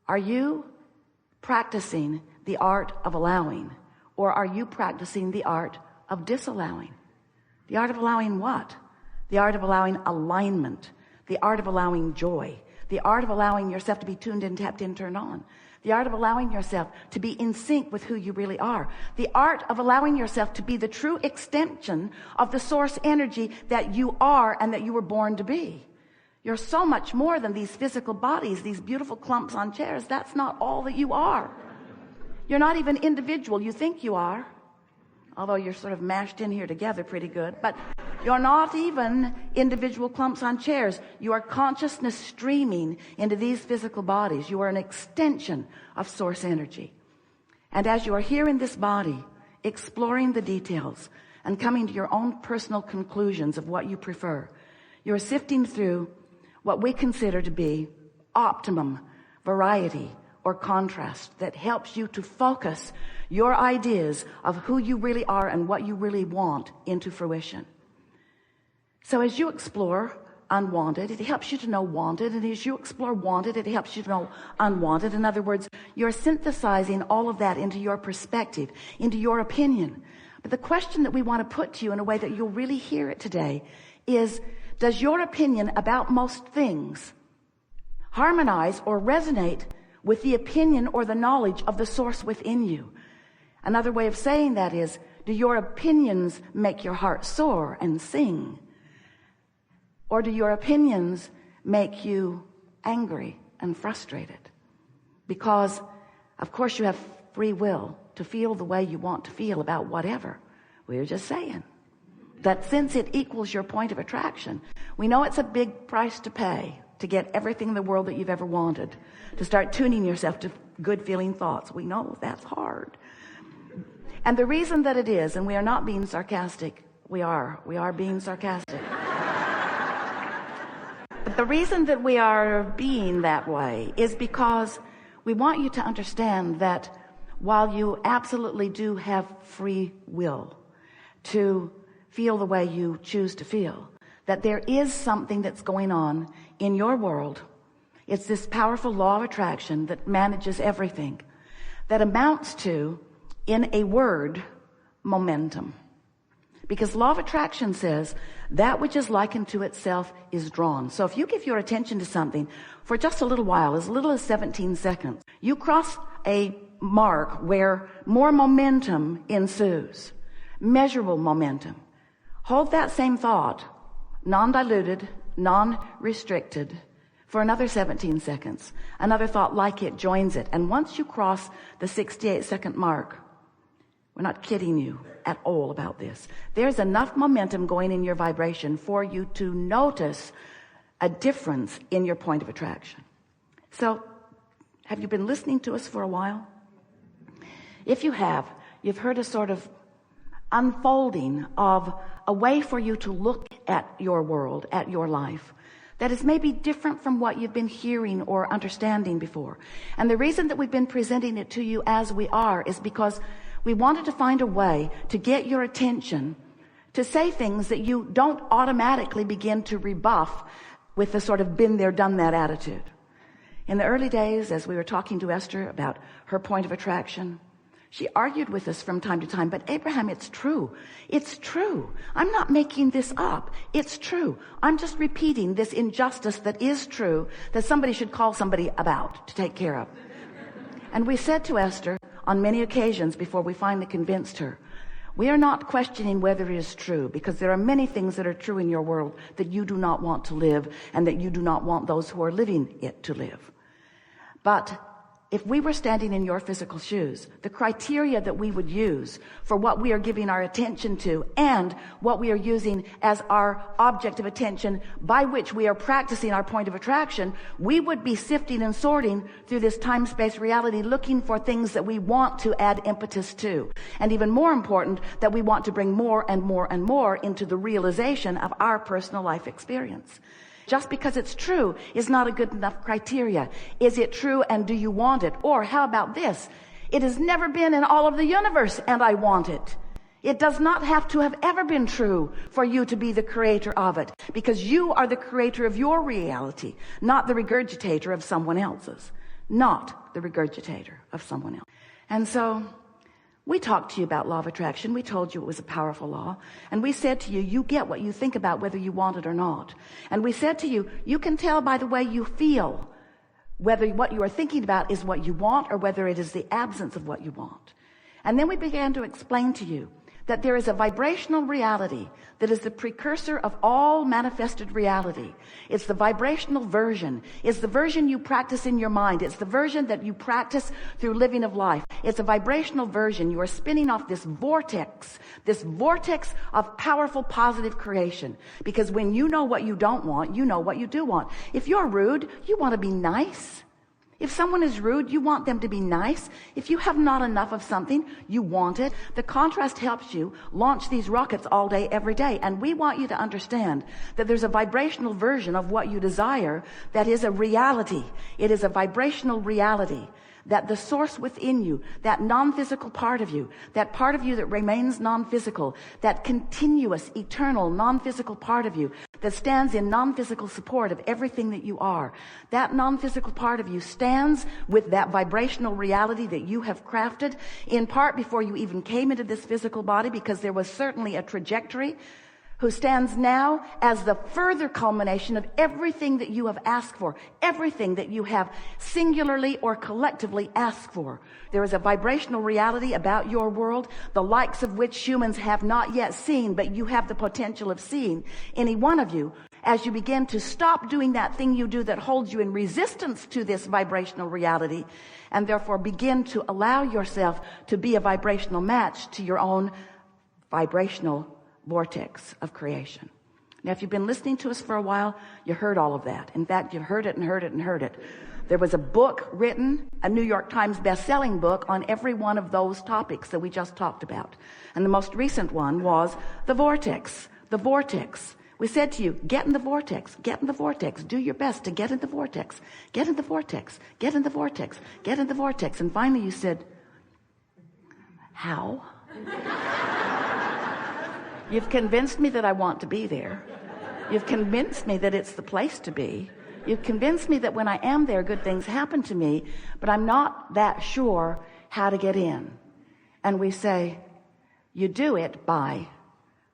Are you practicing the art of allowing, or are you practicing the art of disallowing? The art of allowing what? The art of allowing alignment, the art of allowing joy, the art of allowing yourself to be tuned in, tapped in, turned on, the art of allowing yourself to be in sync with who you really are, the art of allowing yourself to be the true extension of the source energy that you are and that you were born to be. You're so much more than these physical bodies, these beautiful clumps on chairs. That's not all that you are. You're not even individual. You think you are, although you're sort of mashed in here together pretty good, but you're not even individual clumps on chairs. You are consciousness streaming into these physical bodies. You are an extension of source energy. And as you are here in this body, exploring the details and coming to your own personal conclusions of what you prefer, you're sifting through what we consider to be optimum variety or contrast that helps you to focus your ideas of who you really are and what you really want into fruition. So as you explore unwanted, it helps you to know wanted, and as you explore wanted, it helps you to know unwanted. In other words, you're synthesizing all of that into your perspective, into your opinion. But the question that we want to put to you in a way that you'll really hear it today is, does your opinion about most things harmonize or resonate with the opinion or the knowledge of the source within you? Another way of saying that is, do your opinions make your heart soar and sing? Or do your opinions make you angry and frustrated? Because, of course, you have free will to feel the way you want to feel about whatever. We were just saying that since it equals your point of attraction, we know it's a big price to pay to get everything in the world that you've ever wanted, to start tuning yourself to good feeling thoughts. We know that's hard. And the reason that it is, and we are not being sarcastic, we are being sarcastic. But the reason that we are being that way is because we want you to understand that while you absolutely do have free will to feel the way you choose to feel, that there is something that's going on in your world. It's this powerful law of attraction that manages everything, that amounts to, in a word, momentum. Because law of attraction says that which is likened to itself is drawn. So if you give your attention to something for just a little while, as little as 17 seconds, you cross a mark where more momentum ensues, measurable momentum. Hold that same thought, non-diluted, non-restricted, for another 17 seconds. Another thought like it joins it. And once you cross the 68-second mark, we're not kidding you at all about this, there's enough momentum going in your vibration for you to notice a difference in your point of attraction. So, have you been listening to us for a while? If you have, you've heard a sort of unfolding of a way for you to look at your world, at your life, that is maybe different from what you've been hearing or understanding before. And the reason that we've been presenting it to you as we are is because we wanted to find a way to get your attention to say things that you don't automatically begin to rebuff with the sort of been there, done that attitude. In the early days, as we were talking to Esther about her point of attraction, she argued with us from time to time, but Abraham, it's true. It's true. I'm not making this up. It's true. I'm just repeating this injustice that is true, that somebody should call somebody about to take care of. And we said to Esther on many occasions before we finally convinced her, we are not questioning whether it is true, because there are many things that are true in your world that you do not want to live and that you do not want those who are living it to live. But if we were standing in your physical shoes, the criteria that we would use for what we are giving our attention to and what we are using as our object of attention by which we are practicing our point of attraction, we would be sifting and sorting through this time-space reality, looking for things that we want to add impetus to. And even more important, that we want to bring more and more and more into the realization of our personal life experience. Just because it's true is not a good enough criteria. Is it true and do you want it? Or how about this? It has never been in all of the universe and I want it. It does not have to have ever been true for you to be the creator of it, because you are the creator of your reality, not the regurgitator of someone else's. not the regurgitator of someone else. And so we talked to you about law of attraction. We told you it was a powerful law. And we said to you, you get what you think about whether you want it or not. And we said to you, you can tell by the way you feel whether what you are thinking about is what you want or whether it is the absence of what you want. And then we began to explain to you that there is a vibrational reality that is the precursor of all manifested reality. It's the vibrational version. It's the version you practice in your mind. It's the version that you practice through living of life. It's a vibrational version. You are spinning off this vortex of powerful positive creation. Because when you know what you don't want, you know what you do want. If you're rude, you want to be nice. If someone is rude, you want them to be nice. If you have not enough of something, you want it. The contrast helps you launch these rockets all day, every day. And we want you to understand that there's a vibrational version of what you desire that is a reality. It is a vibrational reality. That the source within you, that non-physical part of you, that part of you that remains non-physical, that continuous, eternal, non-physical part of you that stands in non-physical support of everything that you are, that non-physical part of you stands with that vibrational reality that you have crafted, in part before you even came into this physical body, because there was certainly a trajectory, who stands now as the further culmination of everything that you have asked for, everything that you have singularly or collectively asked for. There is a vibrational reality about your world, the likes of which humans have not yet seen, but you have the potential of seeing. Any one of you, as you begin to stop doing that thing you do that holds you in resistance to this vibrational reality, and therefore begin to allow yourself to be a vibrational match to your own vibrational vortex of creation. Now, if you've been listening to us for a while, you heard all of that. In fact, you've heard it and heard it and heard it. There was a book written, a New York Times best-selling book, on every one of those topics that we just talked about. And the most recent one was the vortex. The vortex. We said to you, get in the vortex, get in the vortex, do your best to get in the vortex, get in the vortex, get in the vortex, get in the vortex. And finally you said, how? You've convinced me that I want to be there. You've convinced me that it's the place to be. You've convinced me that when I am there, good things happen to me, but I'm not that sure how to get in. And we say, you do it by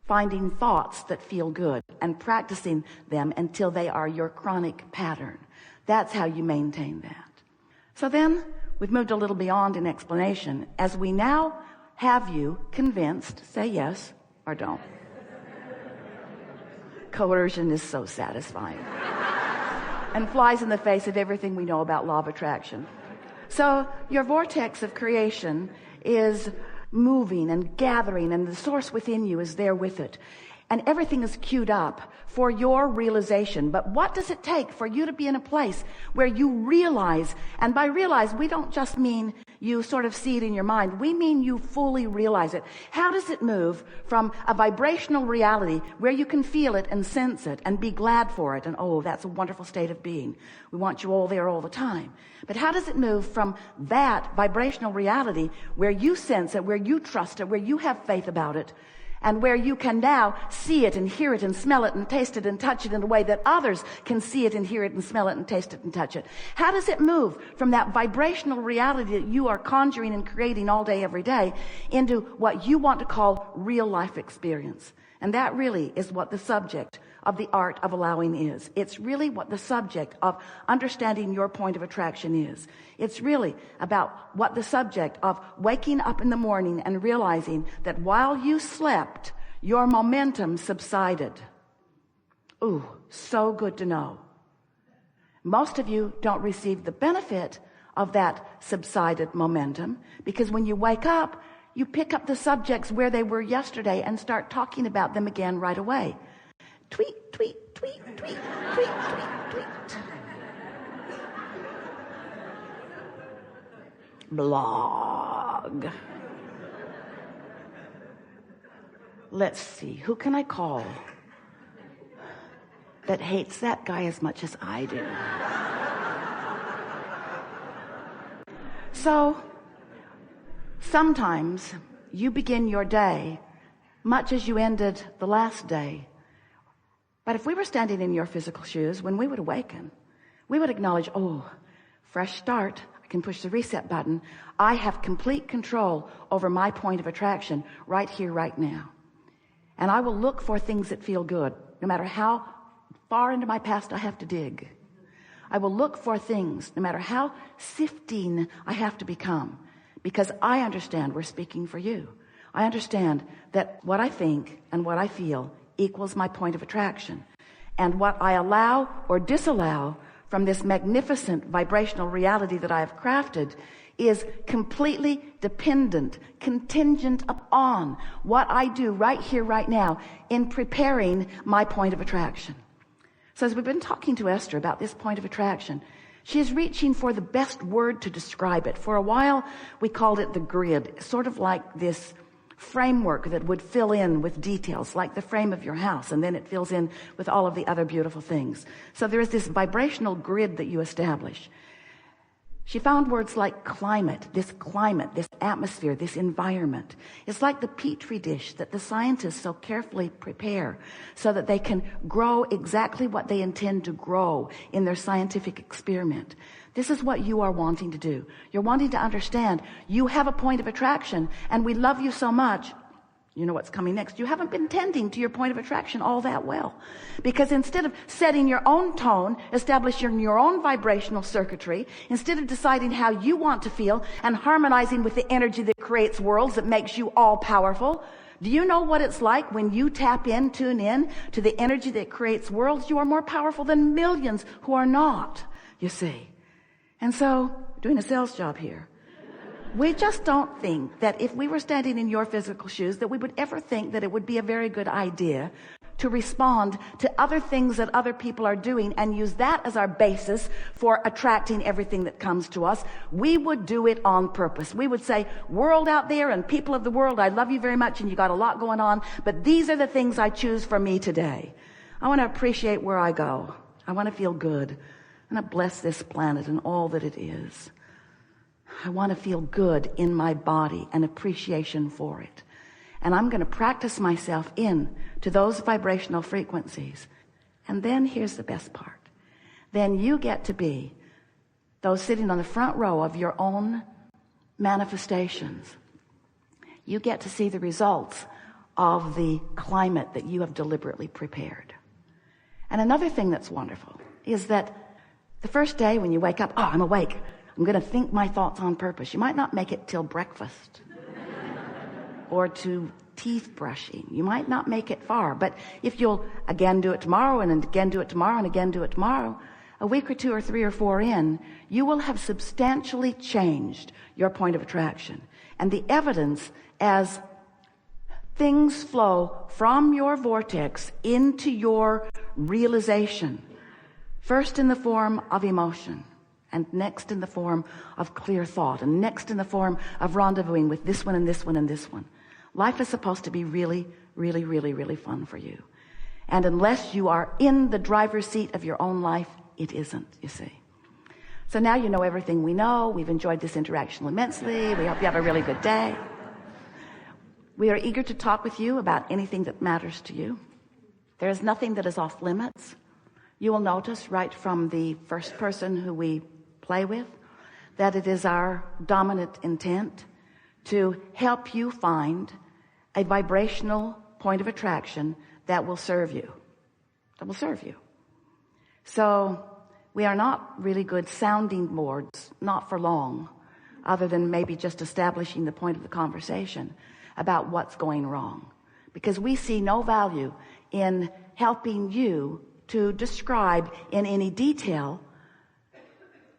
finding thoughts that feel good and practicing them until they are your chronic pattern. That's how you maintain that. So then we've moved a little beyond an explanation. As we now have you convinced, say yes or don't. Coercion is so satisfying and flies in the face of everything we know about law of attraction. So your vortex of creation is moving and gathering, and the source within you is there with it. And everything is queued up for your realization. But what does it take for you to be in a place where you realize, and by realize, we don't just mean you sort of see it in your mind. We mean you fully realize it. How does it move from a vibrational reality where you can feel it and sense it and be glad for it? And oh, that's a wonderful state of being. We want you all there all the time. But how does it move from that vibrational reality where you sense it, where you trust it, where you have faith about it, and where you can now see it and hear it and smell it and taste it and touch it in a way that others can see it and hear it and smell it and taste it and touch it? How does it move from that vibrational reality that you are conjuring and creating all day, every day, into what you want to call real life experience? And that really is what the subject of the art of allowing is. It's really what the subject of understanding your point of attraction is. It's really about what the subject of waking up in the morning and realizing that while you slept, your momentum subsided. Ooh, so good to know. Most of you don't receive the benefit of that subsided momentum, because when you wake up, you pick up the subjects where they were yesterday and start talking about them again right away. Tweet, tweet, tweet, tweet, tweet, tweet, tweet. Blog. Let's see, who can I call that hates that guy as much as I do? So, sometimes you begin your day much as you ended the last day. But if we were standing in your physical shoes, when we would awaken, we would acknowledge, oh, fresh start. I can push the reset button. I have complete control over my point of attraction right here, right now. And I will look for things that feel good, no matter how far into my past I have to dig. I will look for things, no matter how sifting I have to become, because I understand we're speaking for you. I understand that what I think and what I feel equals my point of attraction. And what I allow or disallow from this magnificent vibrational reality that I have crafted is completely dependent, contingent upon what I do right here, right now in preparing my point of attraction. So as we've been talking to Esther about this point of attraction, she is reaching for the best word to describe it. For a while, we called it the grid, sort of like this framework that would fill in with details, like the frame of your house, and then it fills in with all of the other beautiful things. So there is this vibrational grid that you establish. She found words like climate, this atmosphere, this environment. It's like the petri dish that the scientists so carefully prepare so that they can grow exactly what they intend to grow in their scientific experiment. This is what you are wanting to do. You're wanting to understand you have a point of attraction, and we love you so much. You know what's coming next. You haven't been tending to your point of attraction all that well. Because instead of setting your own tone, establishing your own vibrational circuitry, instead of deciding how you want to feel and harmonizing with the energy that creates worlds, that makes you all powerful, do you know what it's like when you tune in to the energy that creates worlds? You are more powerful than millions who are not, you see. And so, doing a sales job here. We just don't think that if we were standing in your physical shoes, that we would ever think that it would be a very good idea to respond to other things that other people are doing and use that as our basis for attracting everything that comes to us. We would do it on purpose. We would say, world out there and people of the world, I love you very much and you got a lot going on, but these are the things I choose for me today. I want to appreciate where I go. I want to feel good. I want to bless this planet and all that it is. I want to feel good in my body and appreciation for it. And I'm going to practice myself in to those vibrational frequencies. And then here's the best part. Then you get to be those sitting on the front row of your own manifestations. You get to see the results of the climate that you have deliberately prepared. And another thing that's wonderful is that the first day when you wake up, I'm awake. I'm going to think my thoughts on purpose. You might not make it till breakfast or to teeth brushing. You might not make it far, but if you'll again do it tomorrow and again do it tomorrow and again do it tomorrow, a week or two or three or four in, you will have substantially changed your point of attraction. And the evidence as things flow from your vortex into your realization, first in the form of emotion, and next in the form of clear thought, and next in the form of rendezvousing with this one and this one and this one. Life is supposed to be really, really, really, really fun for you. And unless you are in the driver's seat of your own life, it isn't, you see. So now you know everything we know. We've enjoyed this interaction immensely. We hope you have a really good day. We are eager to talk with you about anything that matters to you. There is nothing that is off limits. You will notice right from the first person who we play with that it is our dominant intent to help you find a vibrational point of attraction that will serve you. So we are not really good sounding boards, not for long, other than maybe just establishing the point of the conversation about what's going wrong. Because we see no value in helping you to describe in any detail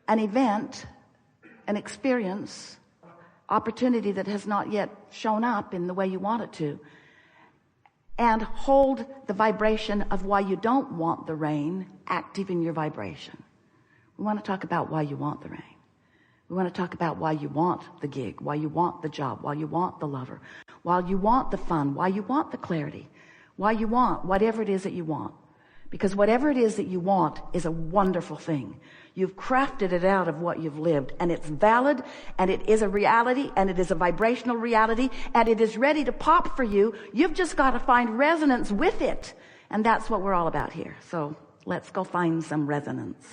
an event, an experience, opportunity that has not yet shown up in the way you want it to, and hold the vibration of why you don't want the rain active in your vibration. We want to talk about why you want the rain. We want to talk about why you want the gig, why you want the job, why you want the lover, why you want the fun, why you want the clarity, why you want whatever it is that you want. Because whatever it is that you want is a wonderful thing. You've crafted it out of what you've lived, and it's valid, and it is a reality, and it is a vibrational reality, and it is ready to pop for you. You've just got to find resonance with it. And that's what we're all about here. So let's go find some resonance.